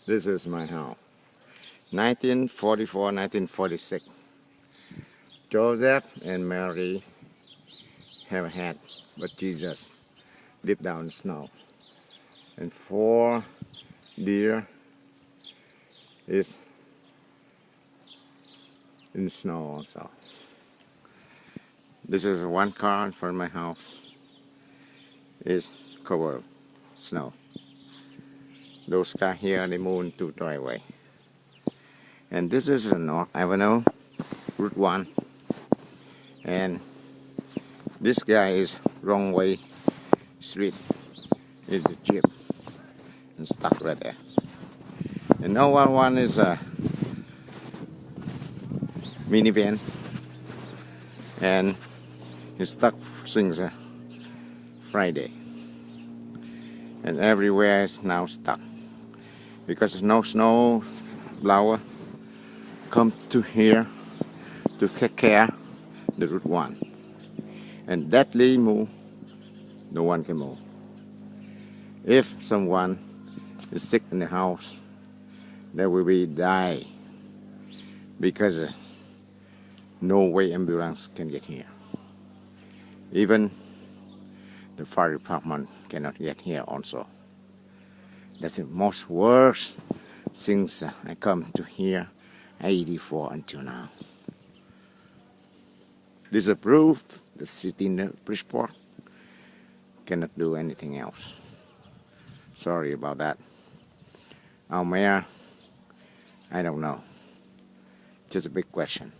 This is my house. 1944, 1946. Joseph and Mary have a hat, but Jesus deep down in the snow. And 4 deer is in the snow also. This is one car in front of my house. Is covered with snow. Those cars here, they move into driveway. And this is a North Avenue, Route 1. And this guy is wrong way street. Is the Jeep and stuck right there. And over one is a minivan, and he's stuck since Friday. And everywhere is now stuck because no snow blower come to here to take care the Route 1. And deadly move, no one can move. If someone is sick in the house, there will be die because no way ambulance can get here. Even the fire department cannot get here also. That's the most worst since I come to here 84 until now. This is proof the city in Bridgeport cannot do anything else. Sorry about that. Our mayor, I don't know. Just a big question.